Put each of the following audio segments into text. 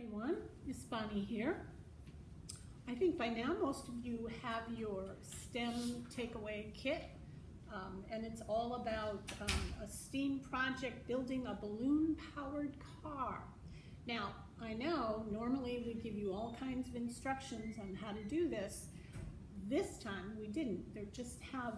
everyone, it's Bonnie here. I think by now most of you have your STEM takeaway kit, and it's all about a STEAM project building a balloon-powered car. Now, I know normally we give you all kinds of instructions on how to do this. This time we didn't. They just have,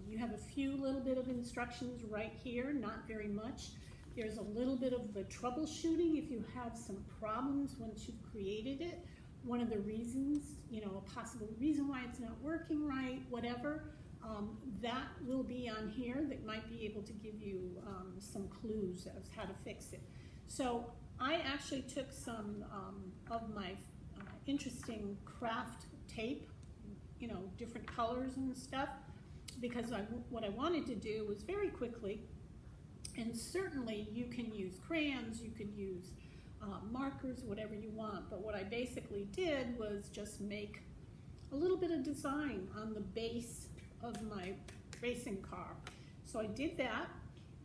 you have a few little bit of instructions right here, not very much. There's a little bit of the troubleshooting if you have some problems once you've created it. One of the reasons, a possible reason why it's not working right, whatever, that will be on here that might be able to give you some clues as how to fix it. So I actually took some of my interesting craft tape, different colors and stuff, because what I wanted to do was very quickly. And certainly you can use crayons, you could use markers, whatever you want. But what I basically did was just make a little bit of design on the base of my racing car. So I did that,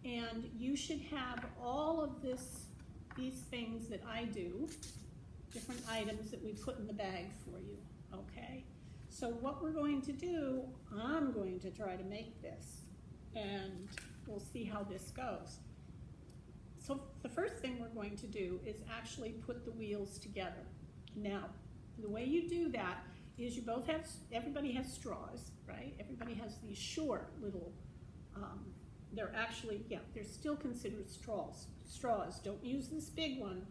and you should have all of these things that I do, different items that we put in the bag for you, okay? So what we're going to do, I'm going to try to make this, and we'll see how this goes. So the first thing we're going to do is actually put the wheels together. Now, the way you do that is everybody has straws, right? Everybody has these short little, they're still considered straws. Don't use this big one,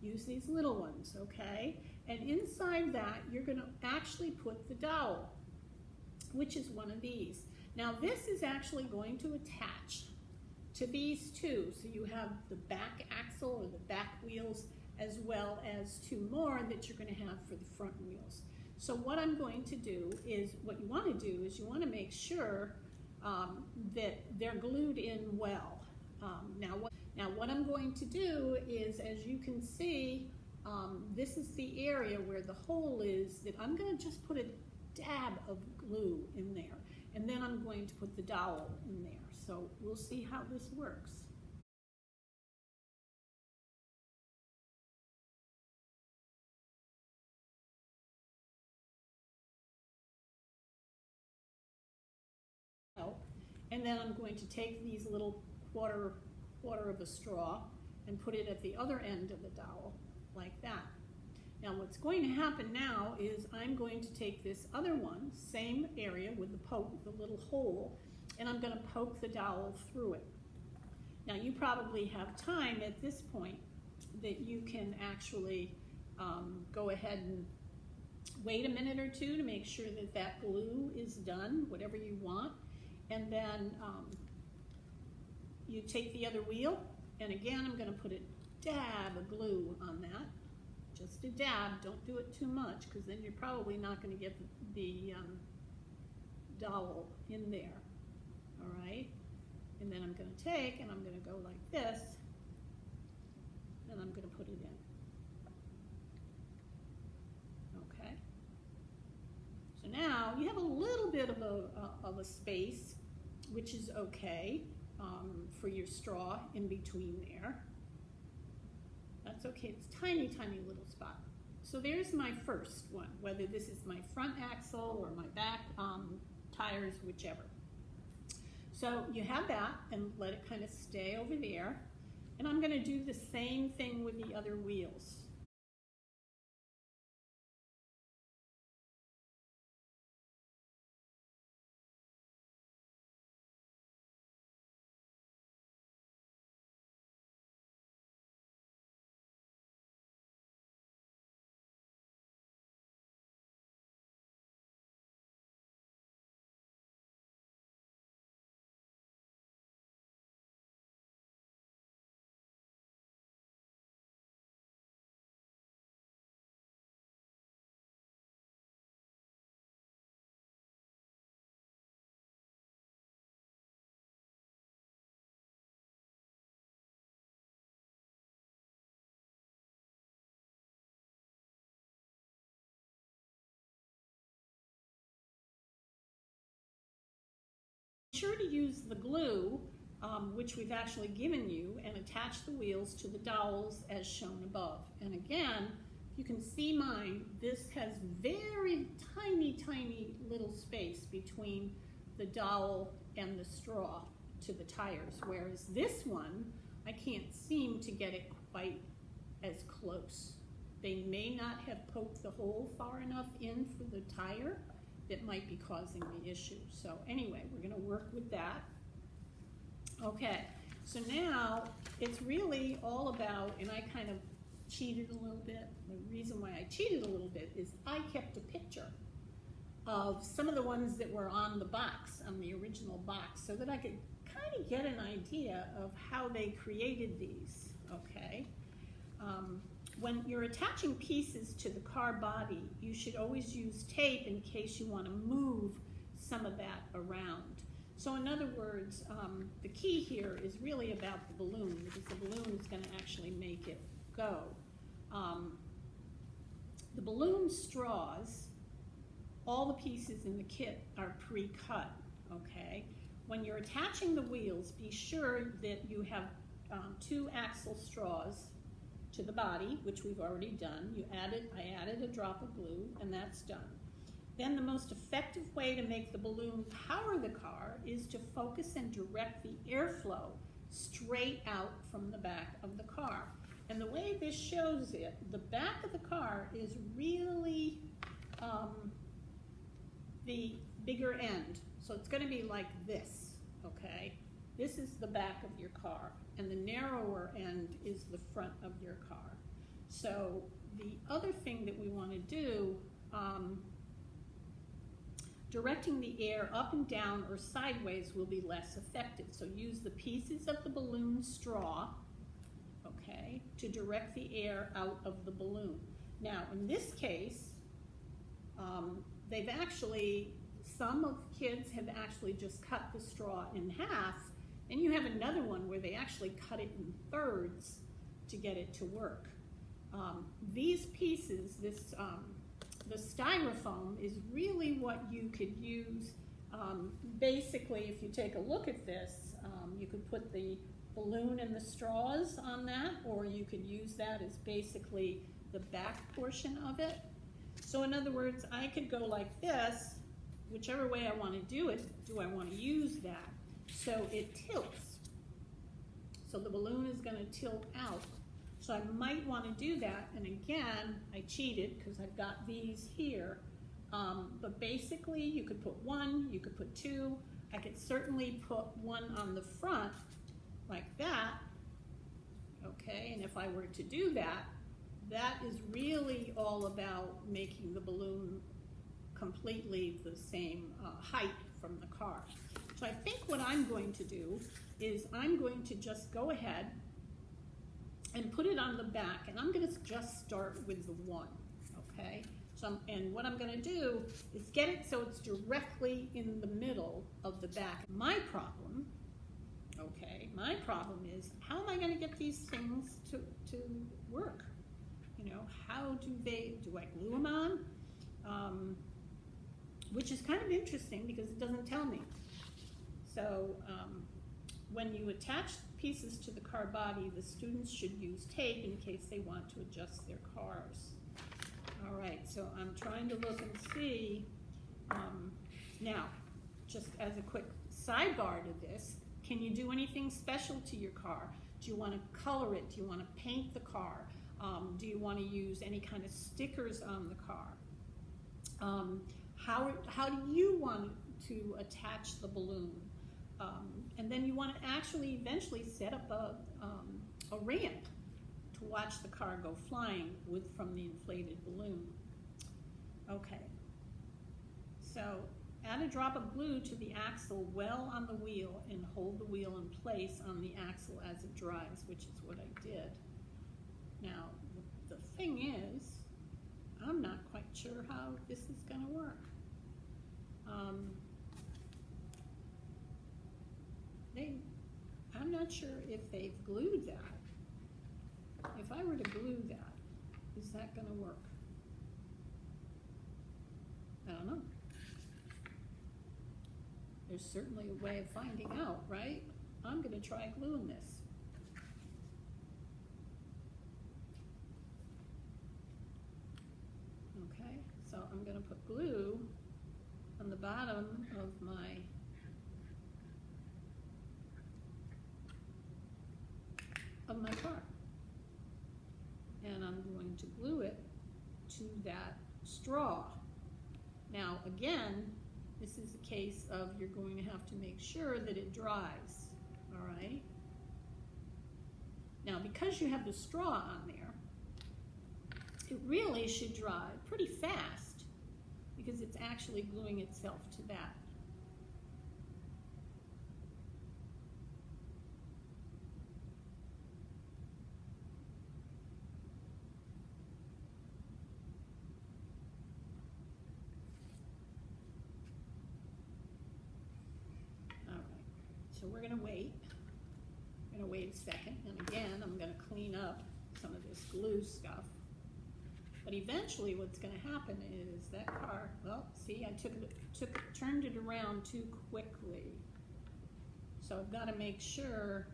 use these little ones, okay? And inside that, you're gonna actually put the dowel, which is one of these. Now this is actually going to attach to these two, so you have the back axle or the back wheels as well as two more that you're going to have for the front wheels. So what I'm going to do is, what you want to do is you want to make sure that they're glued in well. Now what I'm going to do is, as you can see, this is the area where the hole is, that I'm going to just put a dab of glue in there. And then I'm going to put the dowel in there. So we'll see how this works. And then I'm going to take these little quarter of a straw and put it at the other end of the dowel, like that. Now what's going to happen now is I'm going to take this other one, same area with the little hole, and I'm going to poke the dowel through it. Now you probably have time at this point that you can actually go ahead and wait a minute or two to make sure that that glue is done, whatever you want, and then you take the other wheel, and again I'm going to put a dab of glue on that. Just a dab, don't do it too much, because then you're probably not going to get the dowel in there, all right? And then I'm going to take, and I'm going to go like this, and I'm going to put it in. Okay? So now you have a little bit of a space, which is okay for your straw in between there. That's okay, it's tiny, tiny little spot. So there's my first one, whether this is my front axle or my back tires, whichever. So you have that, and let it kind of stay over there. And I'm gonna do the same thing with the other wheels. Be sure to use the glue, which we've actually given you, and attach the wheels to the dowels as shown above. And again, you can see mine, this has very tiny little space between the dowel and the straw to the tires, whereas this one, I can't seem to get it quite as close. They may not have poked the hole far enough in for the tire that might be causing the issue. So anyway, we're gonna work with that. Okay, so now it's really all about, and I kind of cheated a little bit. The reason why I cheated a little bit is I kept a picture of some of the ones that were on the box, on the original box, so that I could kind of get an idea of how they created these, okay? When you're attaching pieces to the car body, you should always use tape in case you want to move some of that around. So in other words, the key here is really about the balloon, because the balloon is going to actually make it go. The balloon straws, all the pieces in the kit are pre-cut, okay? When you're attaching the wheels, be sure that you have 2 axle straws to the body, which we've already done. I added a drop of glue, and that's done. Then the most effective way to make the balloon power the car is to focus and direct the airflow straight out from the back of the car. And the way this shows it, the back of the car is really the bigger end. So it's going to be like this, okay? This is the back of your car, and the narrower end is the front of your car. So the other thing that we want to do, directing the air up and down or sideways will be less effective. So use the pieces of the balloon straw, okay, to direct the air out of the balloon. Now, in this case, they've actually, some of the kids have actually just cut the straw in half, and you have another one where they actually cut it in thirds to get it to work. These pieces, the styrofoam is really what you could use. Basically, if you take a look at this, you could put the balloon and the straws on that, or you could use that as basically the back portion of it. So in other words, I could go like this, whichever way I want to do it. Do I want to use that? So it tilts. So the balloon is going to tilt out. So I might want to do that, and again, I cheated because I've got these here. But basically, you could put 1, you could put 2. I could certainly put 1 on the front, like that, okay? And if I were to do that, that is really all about making the balloon completely the same height from the car. So I think what I'm going to do is I'm going to just go ahead and put it on the back, and I'm going to just start with the 1, okay? So and what I'm going to do is get it so it's directly in the middle of the back. My problem is, how am I going to get these things to work? You know, how do I glue them on? Which is kind of interesting because it doesn't tell me. So when you attach pieces to the car body, the students should use tape in case they want to adjust their cars. All right, so I'm trying to look and see. Now, just as a quick sidebar to this, can you do anything special to your car? Do you want to color it? Do you want to paint the car? Do you want to use any kind of stickers on the car? How do you want to attach the balloon? And then you want to actually eventually set up a ramp to watch the car go flying from the inflated balloon. Okay, so add a drop of glue to the axle well on the wheel and hold the wheel in place on the axle as it dries, which is what I did. Now, the thing is, I'm not quite sure how this is going to work. I'm not sure if they've glued that. If I were to glue that, is that going to work? I don't know. There's certainly a way of finding out, right? I'm going to try gluing this. So I'm going to put glue on the bottom of my car. And I'm going to glue it to that straw. Now again, this is a case of you're going to have to make sure that it dries, all right? Now because you have the straw on there, it really should dry pretty fast because it's actually gluing itself to that. So we're going to wait. I'm going to wait a second, and again, I'm going to clean up some of this glue stuff. But eventually what's going to happen is that car, well, see, I turned it around too quickly. So I've got to make sure.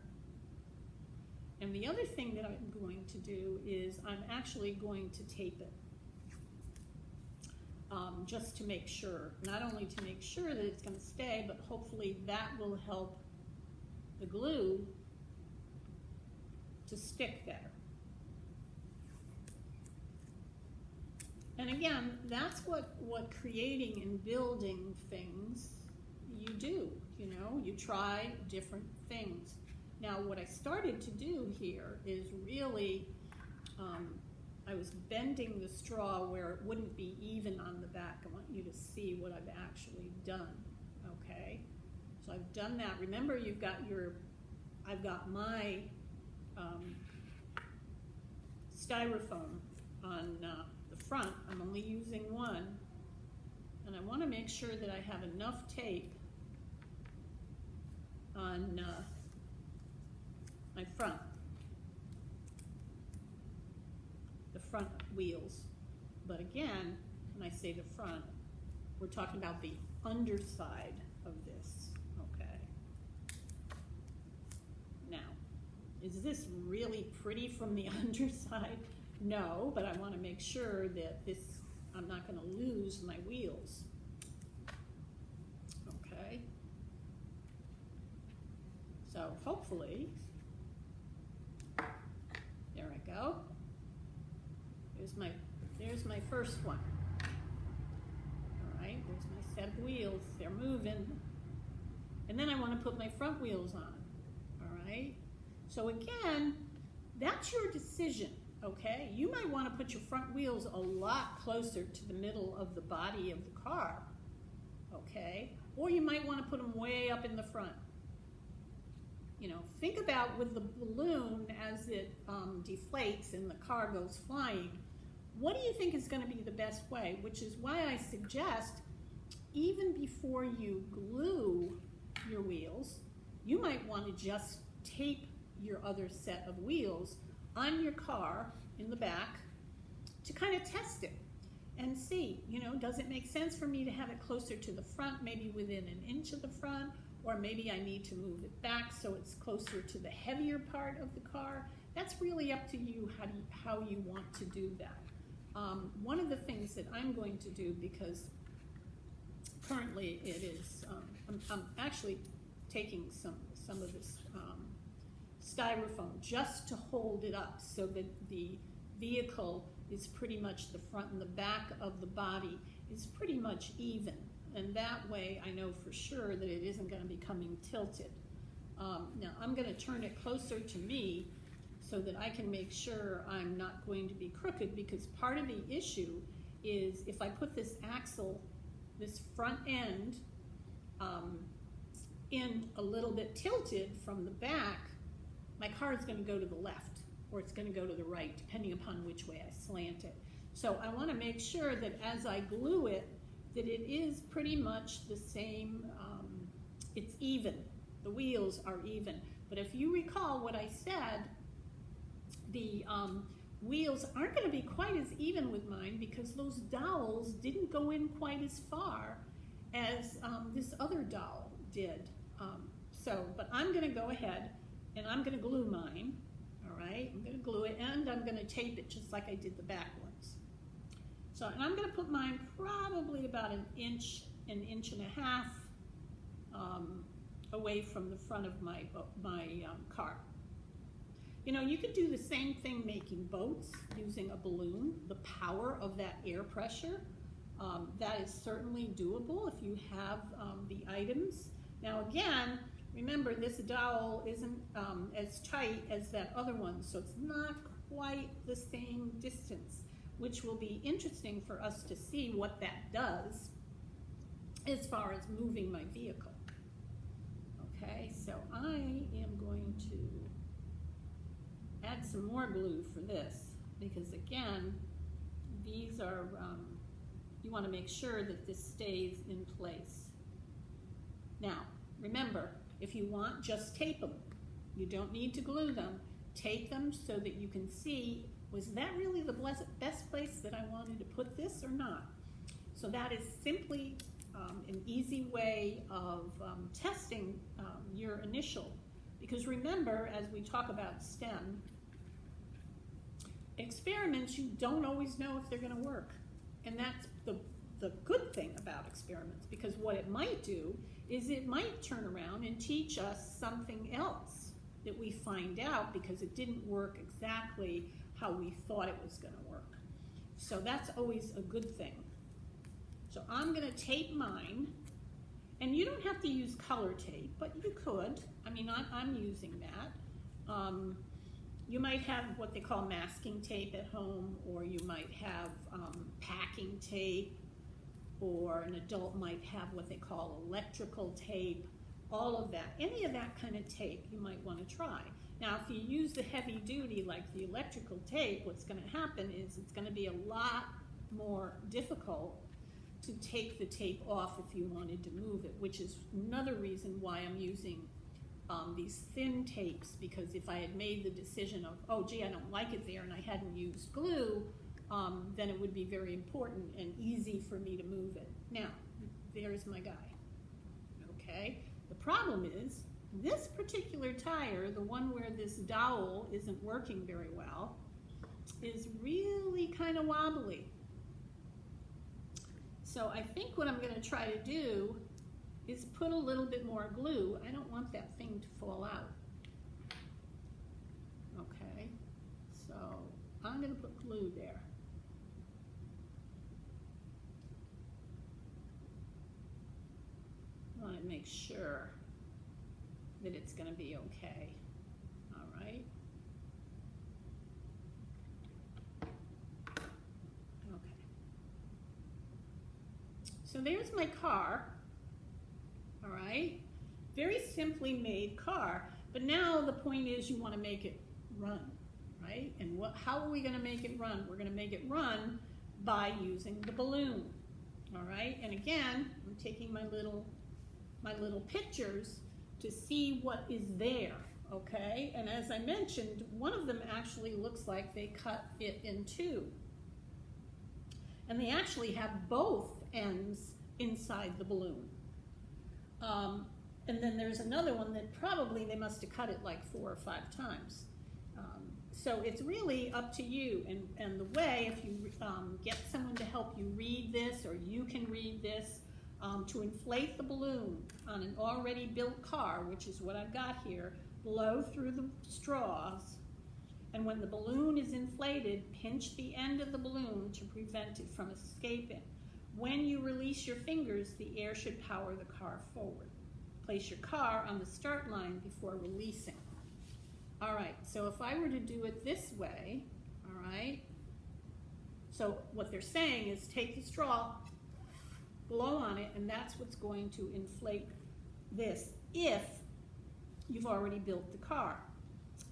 And the other thing that I'm going to do is I'm actually going to tape it. Just to make sure, not only to make sure that it's going to stay, but hopefully that will help the glue to stick better. And again, that's what creating and building things you do, you know, you try different things. Now what I started to do here is really, I was bending the straw where it wouldn't be even on the back. I want you to see what I've actually done, okay? So I've done that. Remember, I've got my styrofoam on the front. I'm only using one. And I want to make sure that I have enough tape on my front wheels. But again, when I say the front, we're talking about the underside of this, okay? Now, is this really pretty from the underside? No, but I want to make sure that I'm not going to lose my wheels. Okay? So hopefully, there I go. There's my first one. All right, there's my set of wheels. They're moving. And then I want to put my front wheels on. All right? So again, that's your decision, okay? You might want to put your front wheels a lot closer to the middle of the body of the car, okay? Or you might want to put them way up in the front. You know, think about with the balloon as it deflates and the car goes flying, what do you think is going to be the best way? Which is why I suggest, even before you glue your wheels, you might want to just tape your other set of wheels on your car in the back to kind of test it and see, you know, does it make sense for me to have it closer to the front, maybe within an inch of the front, or maybe I need to move it back so it's closer to the heavier part of the car. That's really up to you how you want to do that. One of the things that I'm going to do, because currently it is, I'm actually taking some of this styrofoam just to hold it up so that the vehicle is pretty much, the front and the back of the body is pretty much even. And that way I know for sure that it isn't going to be coming tilted. Now I'm going to turn it closer to me so that I can make sure I'm not going to be crooked, because part of the issue is if I put this axle, this front end, in a little bit tilted from the back, my car is going to go to the left or it's going to go to the right, depending upon which way I slant it. So I want to make sure that as I glue it, that it is pretty much the same, it's even. The wheels are even. But if you recall what I said, the wheels aren't going to be quite as even with mine because those dowels didn't go in quite as far as this other dowel did. But I'm going to go ahead and I'm going to glue mine, all right? I'm going to glue it and I'm going to tape it just like I did the back ones. So So, and I'm going to put mine probably about an inch and a half away from the front of my car. You know, you could do the same thing making boats using a balloon. The power of that air pressure, that is certainly doable if you have the items. Now again, remember this dowel isn't as tight as that other one, so it's not quite the same distance, which will be interesting for us to see what that does as far as moving my vehicle. Okay, so I am going to add some more glue for this, because again, these are, you want to make sure that this stays in place. Now, remember, if you want, just tape them. You don't need to glue them. Tape them so that you can see, was that really the best place that I wanted to put this or not? So that is simply an easy way of testing your initial. Because remember, as we talk about STEM, experiments, you don't always know if they're going to work. And that's the good thing about experiments, because what it might do is it might turn around and teach us something else that we find out because it didn't work exactly how we thought it was going to work. So that's always a good thing. So I'm going to tape mine, and you don't have to use color tape, but you could. I mean, I'm using that. You might have what they call masking tape at home, or you might have packing tape, or an adult might have what they call electrical tape, all of that. Any of that kind of tape you might want to try. Now, if you use the heavy duty like the electrical tape, what's going to happen is it's going to be a lot more difficult to take the tape off if you wanted to move it, which is another reason why I'm using these thin tapes, because if I had made the decision of, oh gee, I don't like it there, and I hadn't used glue, then it would be very important and easy for me to move it. Now, there's my guy, okay? The problem is, this particular tire, the one where this dowel isn't working very well, is really kind of wobbly. So I think what I'm going to try to do is put a little bit more glue. I don't want that thing to fall out. Okay, so I'm going to put glue there. I want to make sure that it's going to be okay. All right. Okay. So there's my car. All right. Very simply made car. But now the point is you want to make it run, right? And how are we going to make it run? We're going to make it run by using the balloon. All right. And again, I'm taking my little pictures to see what is there, okay? And as I mentioned, one of them actually looks like they cut it in two. And they actually have both ends inside the balloon. And then there's another one that probably they must have cut it like 4 or 5 times. So it's really up to you. And the way, if you get someone to help you read this, or you can read this, to inflate the balloon on an already built car, which is what I've got here, blow through the straws, and when the balloon is inflated, pinch the end of the balloon to prevent it from escaping. When you release your fingers, the air should power the car forward. Place your car on the start line before releasing. All right, so if I were to do it this way, all right, so what they're saying is take the straw, blow on it, and that's what's going to inflate this if you've already built the car.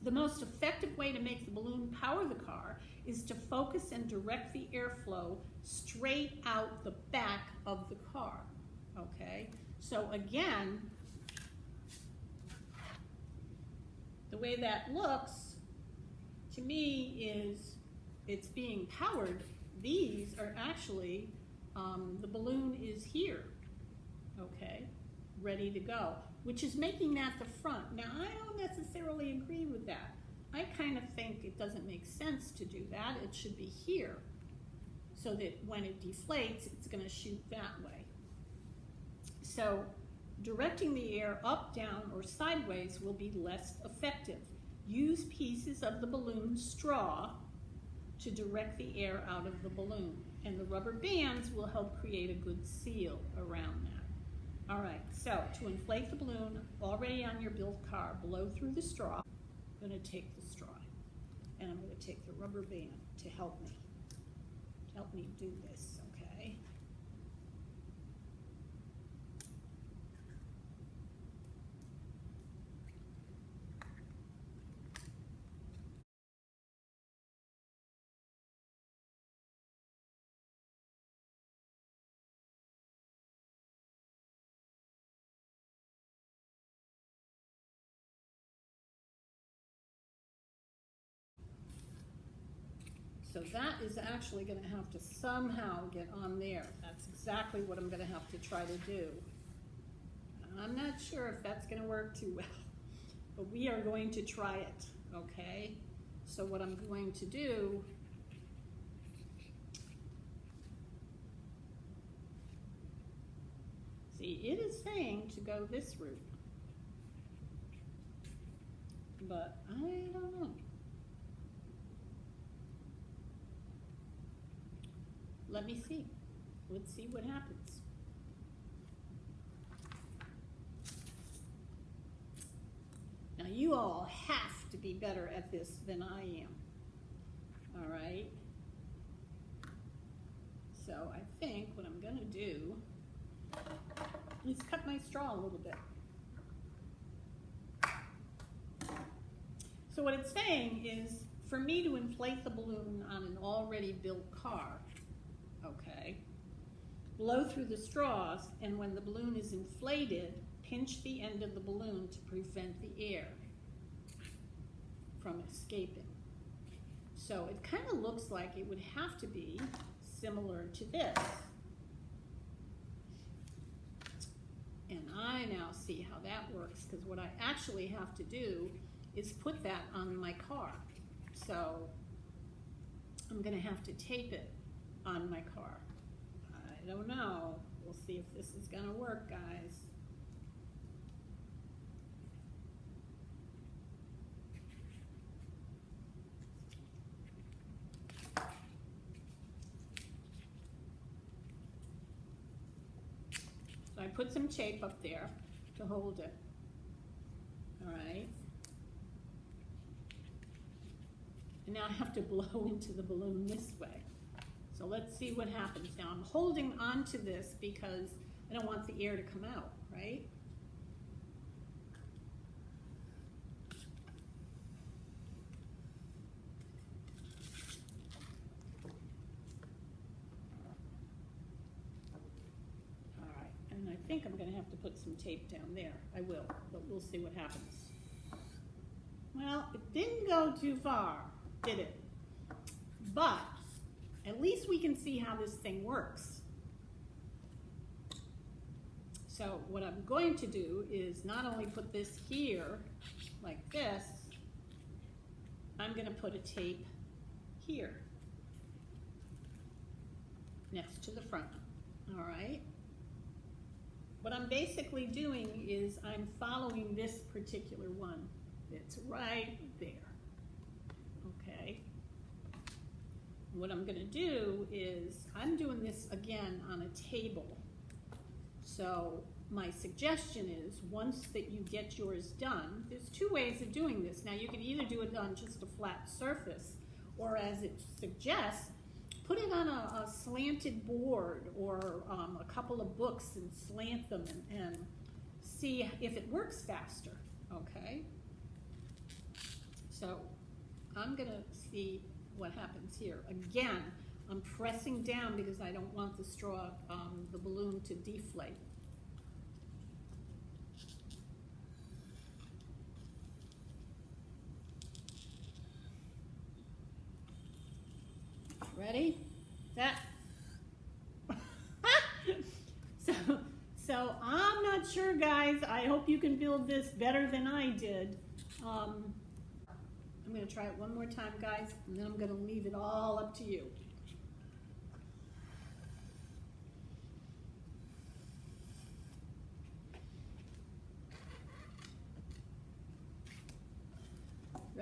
The most effective way to make the balloon power the car is to focus and direct the airflow straight out the back of the car, okay? So again, the way that looks to me is it's being powered. These are actually the balloon is here, okay, ready to go, which is making that the front. Now, I don't necessarily agree with that. I kind of think it doesn't make sense to do that. It should be here. so that when it deflates, it's going to shoot that way. So directing the air up, down, or sideways will be less effective. Use pieces of the balloon straw to direct the air out of the balloon, and the rubber bands will help create a good seal around that. All right, so to inflate the balloon already on your built car, blow through the straw. I'm going to take the straw, and I'm going to take the rubber band to help me do this, okay? So that is actually going to have to somehow get on there. That's exactly what I'm going to have to try to do. I'm not sure if that's going to work too well, but we are going to try it, okay? So what I'm going to do, see, it is saying to go this route, but I don't know. Let me see. Let's see what happens. Now you all have to be better at this than I am. All right? So I think what I'm gonna do is cut my straw a little bit. So what it's saying is for me to inflate the balloon on an already built car, okay, blow through the straws, and when the balloon is inflated, pinch the end of the balloon to prevent the air from escaping. So it kind of looks like it would have to be similar to this. And I now see how that works, because what I actually have to do is put that on my car. So I'm going to have to tape it on my car. I don't know. We'll see if this is going to work, guys. So I put some tape up there to hold it. All right. And now I have to blow into the balloon this way. So let's see what happens. Now I'm holding onto this because I don't want the air to come out, right? All right, and I think I'm gonna have to put some tape down there. I will, but we'll see what happens. Well, it didn't go too far, did it? But at least we can see how this thing works. So what I'm going to do is not only put this here like this, I'm going to put a tape here next to the front. All right. What I'm basically doing is I'm following this particular one. It's right there. Okay. What I'm going to do is I'm doing this again on a table. So my suggestion is once that you get yours done, there's two ways of doing this. Now you can either do it on just a flat surface, or as it suggests, put it on a slanted board or a couple of books and slant them and see if it works faster, okay? So I'm gonna see what happens here. Again, I'm pressing down because I don't want the straw, the balloon to deflate. Ready? That. So I'm not sure, guys. I hope you can build this better than I did. I'm going to try it one more time, guys, and then I'm going to leave it all up to you.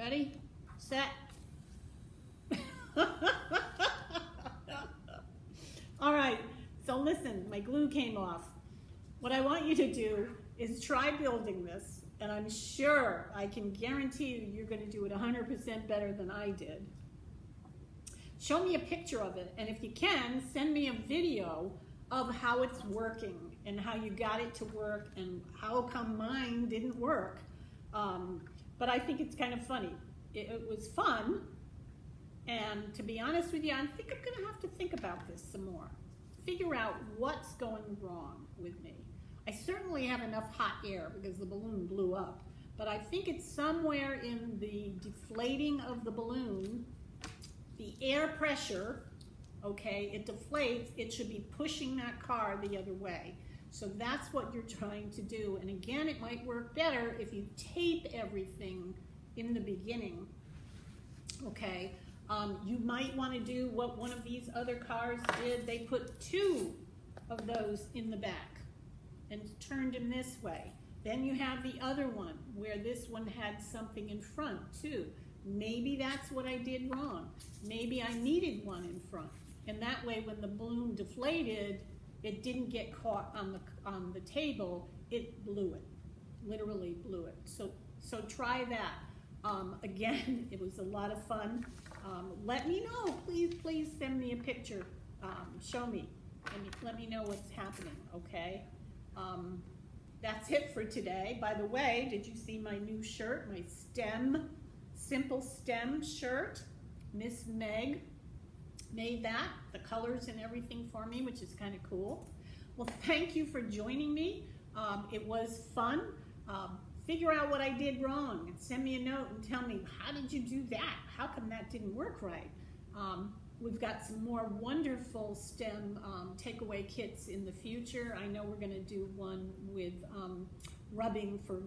Ready, set. All right, so listen, my glue came off. What I want you to do is try building this, and I'm sure, I can guarantee you, you're gonna do it 100% better than I did. Show me a picture of it, and if you can, send me a video of how it's working and how you got it to work and how come mine didn't work. But I think it's kind of funny. It was fun, and to be honest with you, I think I'm gonna have to think about this some more. Figure out what's going wrong with me. I certainly have enough hot air because the balloon blew up, but I think it's somewhere in the deflating of the balloon, the air pressure, okay, it deflates, it should be pushing that car the other way. So that's what you're trying to do. And again, it might work better if you tape everything in the beginning, okay? You might want to do what one of these other cars did. They put 2 of those in the back and turned them this way. Then you have the other one where this one had something in front too. Maybe that's what I did wrong. Maybe I needed one in front. And that way when the balloon deflated, it didn't get caught on the table, it blew it, literally blew it. So try that. Again, it was a lot of fun. Let me know, please send me a picture. Show me, and let me know what's happening, okay? That's it for today. By the way, did you see my new shirt, my STEM, Simple STEM shirt? Miss Meg made that, the colors and everything for me, which is kind of cool. Well, thank you for joining me. It was fun. Figure out what I did wrong and send me a note and tell me, how did you do that? How come that didn't work right? We've got some more wonderful STEM takeaway kits in the future. I know we're gonna do one with rubbing for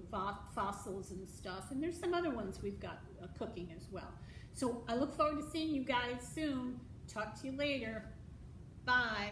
fossils and stuff, and there's some other ones we've got cooking as well. So I look forward to seeing you guys soon. Talk to you later. Bye.